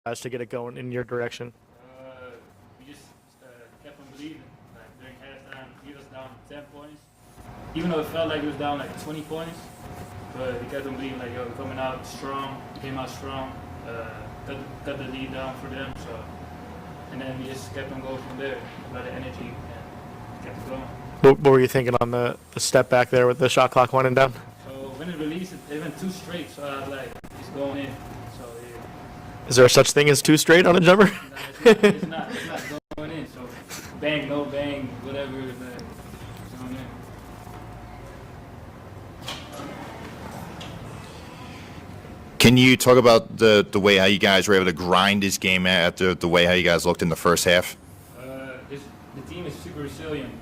guys to get it going in your direction? We just kept on believing. Like during halftime, he was down 10 points. Even though it felt like it was down like 20 points, but we kept on believing like, yo, we're coming out strong. We came out strong. Cut the lead down for them. So, and then we just kept on going from there. A lot of energy and kept it going. What were you thinking on the step back there with the shot clock winding down? So when it released, it went 2 straight. So I was like, it's going in. So yeah. Is there such thing as 2 straight on a jumper? No, it's not going in. So bang, no bang, whatever. It's going in. Can you talk about the way how you guys were able to grind this game after the way how you guys looked in the first half? The team is super resilient.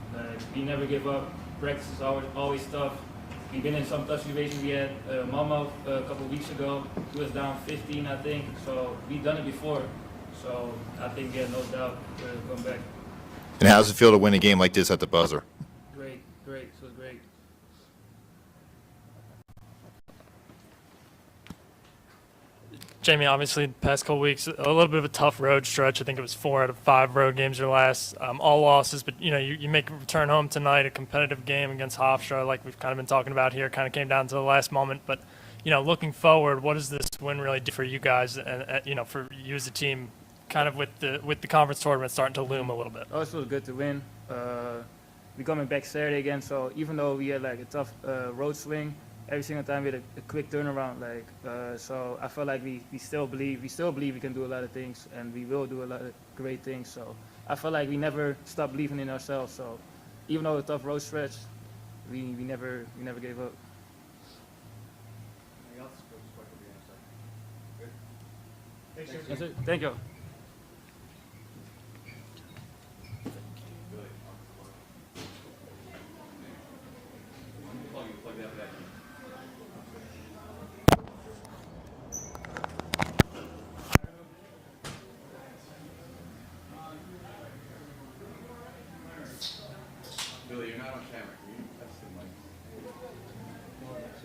We never give up. Practice is always tough. We've been in some tough situations. We had Mama a couple weeks ago. He was down 15, I think. So we've done it before. So I think, yeah, no doubt we'll come back. And how does it feel to win a game like this at the buzzer? Great. So it's great. Jamie, obviously, the past couple weeks, a little bit of a tough road stretch. I think it was 4 out of 5 road games your last, all losses. But, you make a return home tonight, a competitive game against Hofstra, like we've kind of been talking about here, kind of came down to the last moment. But, looking forward, what does this win really do for you guys and for you as a team, kind of with the conference tournament starting to loom a little bit? Oh, it feels good to win. We're coming back Saturday again, so even though we had like a tough road swing, every single time we had a quick turnaround. So I feel like we still believe we can do a lot of things, and we will do a lot of great things. So I feel like we never stopped believing in ourselves. So even though a tough road stretch, we never gave up. That's it. Thank you. Billy, you're not on camera. Can you test the mic?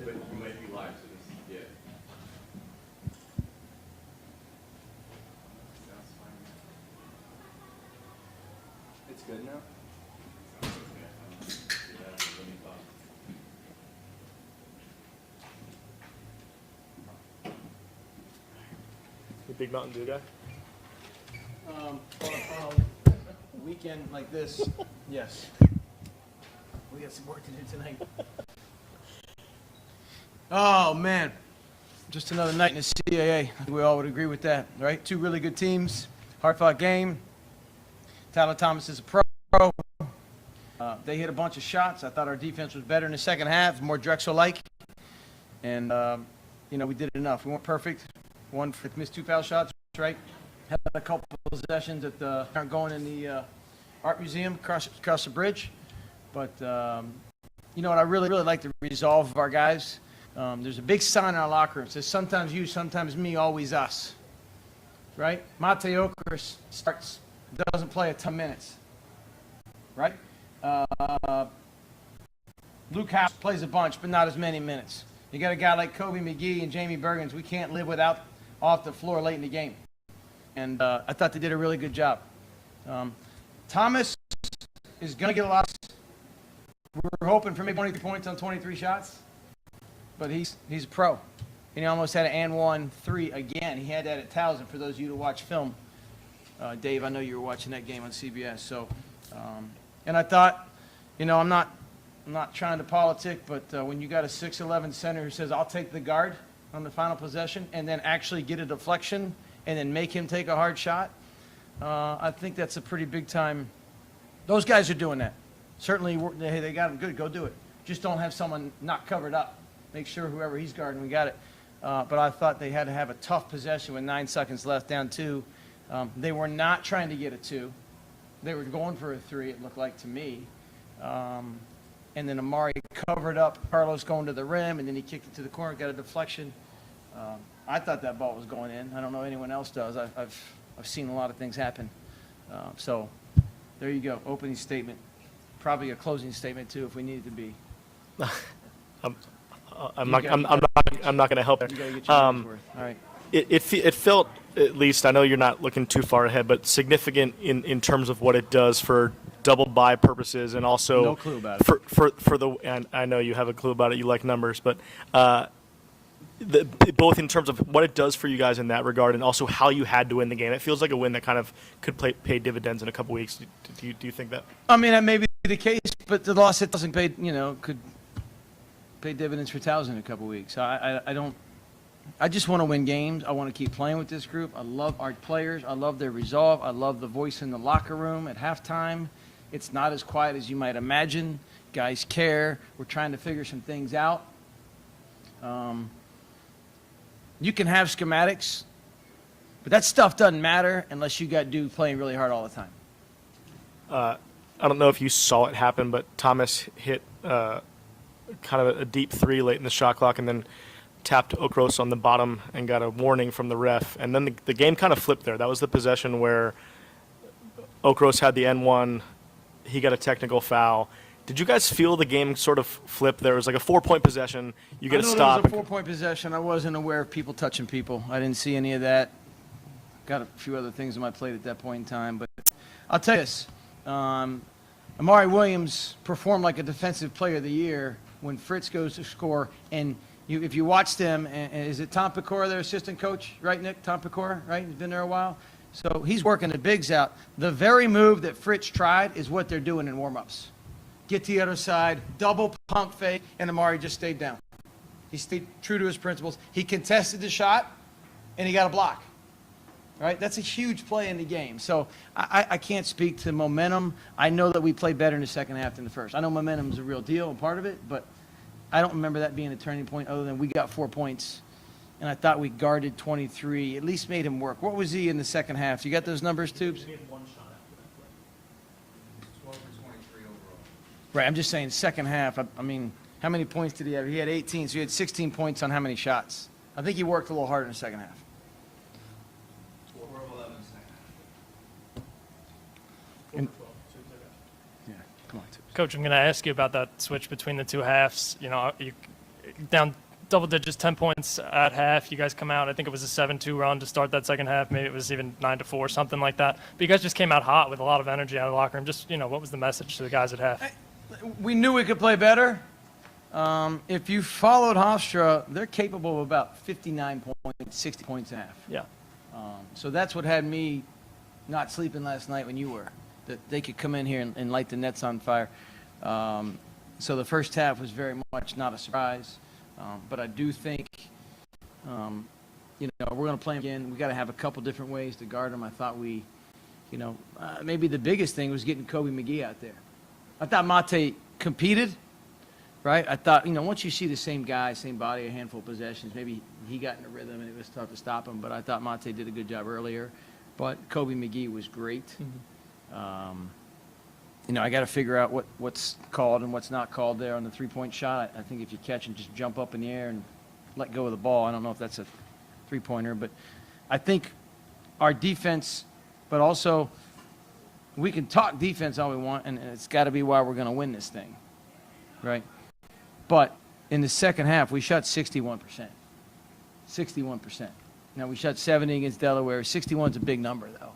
But you might be live, so this, yeah. Sounds fine. It's good now? Sounds okay. Yeah, that's what we thought. You big Mountain Dew guy? On a weekend like this, yes. We got some work to do tonight. Oh, man. Just another night in the CAA. I think we all would agree with that, right? 2 really good teams. Hard-fought game. Tyler Thomas is a pro. They hit a bunch of shots. I thought our defense was better in the second half, more Drexel-like. And, we did enough. We weren't perfect. Missed 2 foul shots, right? Had a couple possessions that aren't going in the art museum across the bridge. But, what I really like the resolve of our guys. There's a big sign in our locker room. It says, sometimes you, sometimes me, always us. Right? Mate Okers doesn't play a ton of minutes. Right? Luke House plays a bunch, but not as many minutes. You got a guy like Kobe McGee and Jamie Bergens. We can't live without off the floor late in the game. And I thought they did a really good job. Thomas is going to get a lot. We're hoping for maybe 23 points on 23 shots. But he's a pro. And he almost had an and 1-3 again. He had that at Towson for those of you to watch film. Dave, I know you were watching that game on CBS. So, and I thought, I'm not trying to politic, but when you got a 6'11" center who says, I'll take the guard on the final possession and then actually get a deflection and then make him take a hard shot, I think that's a pretty big time. Those guys are doing that. Certainly, hey, they got him good. Go do it. Just don't have someone not covered up. Make sure whoever he's guarding, we got it. But I thought they had to have a tough possession with 9 seconds left, down 2. They were not trying to get a 2. They were going for a 3, it looked like to me. And then Amari covered up Carlos going to the rim, and then he kicked it to the corner, got a deflection. I thought that ball was going in. I don't know anyone else does. I've seen a lot of things happen. So there you go, opening statement. Probably a closing statement too, if we needed to be. I'm not going to help there. You got to get your money's worth. All right. it felt, at least, I know you're not looking too far ahead, but significant in terms of what it does for double bye purposes, and also No clue about it. for the, and I know you have a clue about it, you like numbers, but both in terms of what it does for you guys in that regard, and also how you had to win the game. It feels like a win that kind of could pay dividends in a couple weeks. Do you think that? I mean, that may be the case, but the loss it doesn't pay, could pay dividends for Towson in a couple weeks. I don't. I just want to win games. I want to keep playing with this group. I love our players. I love their resolve. I love the voice in the locker room at halftime. It's not as quiet as you might imagine. Guys care. We're trying to figure some things out. You can have schematics, but that stuff doesn't matter unless you got dude playing really hard all the time. I don't know if you saw it happen, but Thomas hit kind of a deep three late in the shot clock, and then tapped Okros on the bottom and got a warning from the ref. And then the game kind of flipped there. That was the possession where Okros had the N1. He got a technical foul. Did you guys feel the game sort of flip? There was like a 4-point possession. You get a stop. It was a 4-point possession. I wasn't aware of people touching people. I didn't see any of that. Got a few other things on my plate at that point in time. But I'll tell you this. Amari Williams performed like a defensive player of the year when Fritz goes to score. And if you watched him, is it Tom Pecora, their assistant coach? Right, Nick? Tom Pecora, right? He's been there a while. So he's working the bigs out. The very move that Fritz tried is what they're doing in warm-ups. Get to the other side, double pump fake, and Amari just stayed down. He stayed true to his principles. He contested the shot, and he got a block. Right? That's a huge play in the game. So I can't speak to momentum. I know that we played better in the second half than the first. I know momentum is a real deal and part of it, but I don't remember that being a turning point other than we got 4 points, and I thought we guarded 23, at least made him work. What was he in the second half? You got those numbers, Tubes? He had one shot after that play. 12 for 23 overall. Right, I'm just saying second half. I mean, how many points did he have? He had 18, so he had 16 points on how many shots? I think he worked a little harder in the second half. 4 of 11 second half. Yeah, come on, Tubes. Coach, I'm going to ask you about that switch between the two halves. You know, you down double digits, 10 points at half. You guys come out. I think it was a 7-2 run to start that second half. Maybe it was even 9-4, something like that. But you guys just came out hot with a lot of energy out of the locker room. Just, what was the message to the guys at half? We knew we could play better. If you followed Hofstra, they're capable of about 59 points, 60 points a half. Yeah. So that's what had me not sleeping last night when you were, that they could come in here and light the nets on fire. So the first half was very much not a surprise. But I do think, we're going to play them again. We got to have a couple different ways to guard them. I thought maybe the biggest thing was getting Kobe McGee out there. I thought Mate competed, right? I thought, once you see the same guy, same body, a handful of possessions, maybe he got in a rhythm and it was tough to stop him. But I thought Mate did a good job earlier. But Kobe McGee was great. Mm-hmm. I got to figure out what's called and what's not called there on the three-point shot. I think if you catch and just jump up in the air and let go of the ball, I don't know if that's a three-pointer, but I think our defense, but also we can talk defense all we want, and it's got to be why we're going to win this thing, right? But in the second half, we shot 61%. 61%. Now, we shot 70 against Delaware. 61 is a big number, though,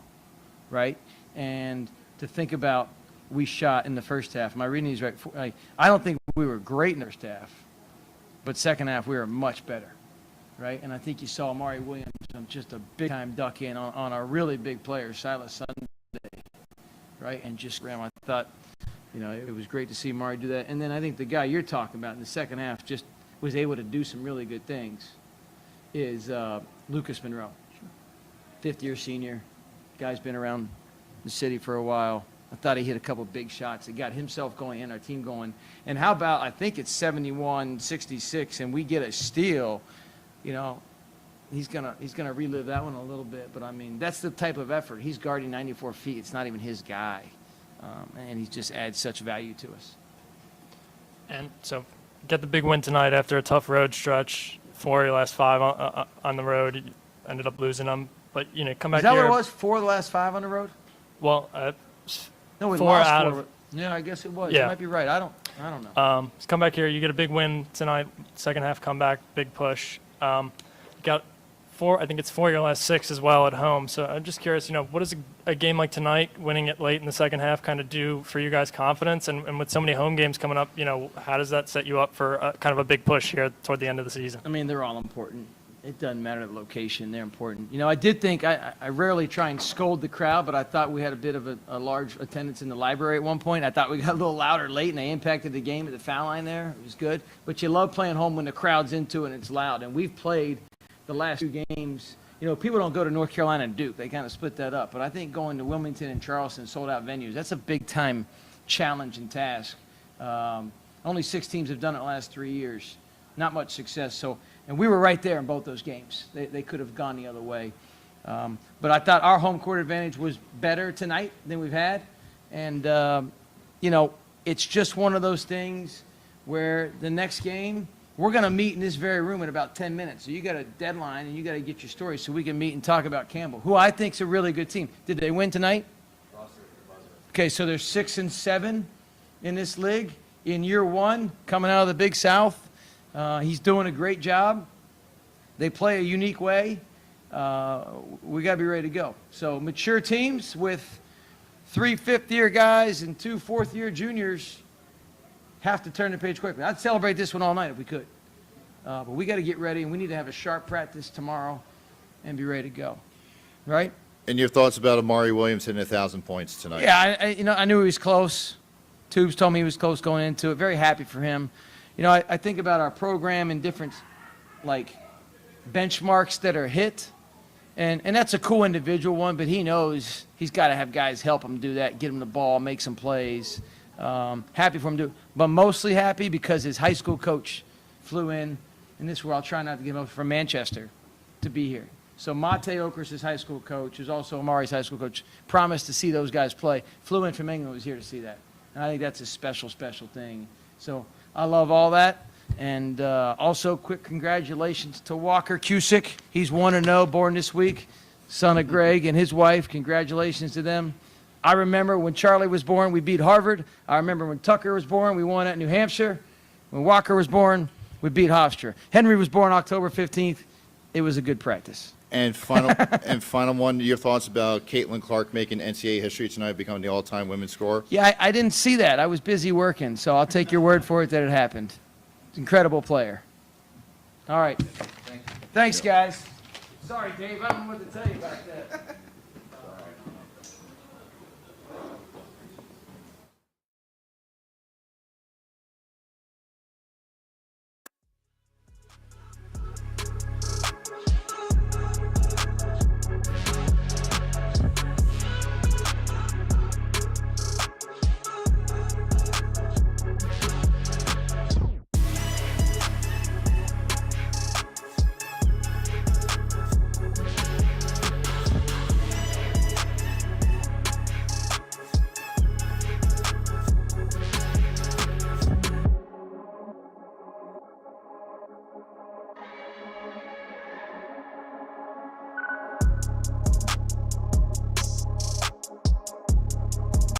right? And to think about, we shot in the first half. Am I reading these right? I don't think we were great in the first half, but second half we were much better, right? And I think you saw Amari Williams just a big-time duck in on a really big player, Silas Sunday, right? And just ran. I thought, it was great to see Amari do that. And then I think the guy you're talking about in the second half just was able to do some really good things is Lucas Monroe. Fifth-year senior. Guy's been around the city for a while. I thought he hit a couple big shots. He got himself going and our team going. And how about, I think it's 71-66, and we get a steal. He's gonna relive that one a little bit. But, I mean, that's the type of effort. He's guarding 94 feet. It's not even his guy. And he just adds such value to us. And so get the big win tonight after a tough road stretch. 4 of your last 5 on the road. You ended up losing them. But, come back Is that here. what it was, 4 of the last 5 on the road? Well, No, we 4 lost out 4. of. Yeah, I guess it was. Yeah. You might be right. I don't know. Come back here. You get a big win tonight. Second half comeback, big push. You got I think it's 4 of your last 6 as well at home. So I'm just curious, what does a game like tonight, winning it late in the second half, kind of do for you guys' confidence? And with so many home games coming up, how does that set you up for kind of a big push here toward the end of the season? I mean, they're all important. It doesn't matter the location. They're important. I did think I rarely try and scold the crowd, but I thought we had a bit of a large attendance in the library at one point. I thought we got a little louder late, and they impacted the game at the foul line there. It was good. But you love playing home when the crowd's into it and it's loud. And we've played the last 2 games. People don't go to North Carolina and Duke. They kind of split that up. But I think going to Wilmington and Charleston, sold-out venues, that's a big-time challenge and task. Only 6 teams have done it the last 3 years. Not much success. And we were right there in both those games. They could have gone the other way. But I thought our home court advantage was better tonight than we've had. And, it's just one of those things where the next game, we're going to meet in this very room in about 10 minutes. So you got a deadline, and you got to get your story so we can meet and talk about Campbell, who I think is a really good team. Did they win tonight? Okay, so they're 6-7 in this league. In year 1, coming out of the Big South. He's doing a great job. They play a unique way. We got to be ready to go. So mature teams with 3 fifth-year guys and 2 fourth-year juniors have to turn the page quickly. I'd celebrate this one all night if we could. But we got to get ready, and we need to have a sharp practice tomorrow and be ready to go. Right? And your thoughts about Amari Williams hitting 1,000 points tonight? Yeah, I knew he was close. Tubes told me he was close going into it. Very happy for him. I think about our program and different, benchmarks that are hit. And that's a cool individual one, but he knows he's got to have guys help him do that, get him the ball, make some plays. Happy for him to do it. But mostly happy because his high school coach flew in, and this is where I'll try not to give him up, from Manchester to be here. So Mate Okers, his high school coach, who's also Amari's high school coach, promised to see those guys play. Flew in from England, was here to see that. And I think that's a special, special thing. So I love all that. And also, quick congratulations to Walker Cusick. He's 1-0, born this week, son of Greg and his wife. Congratulations to them. I remember when Charlie was born, we beat Harvard. I remember when Tucker was born, we won at New Hampshire. When Walker was born, we beat Hofstra. Henry was born October 15th. It was a good practice. And final one, your thoughts about Caitlin Clark making NCAA history tonight, becoming the all-time women's scorer? Yeah, I didn't see that. I was busy working, so I'll take your word for it that it happened. Incredible player. All right. Thanks, guys. Sorry, Dave. I don't know what to tell you about that.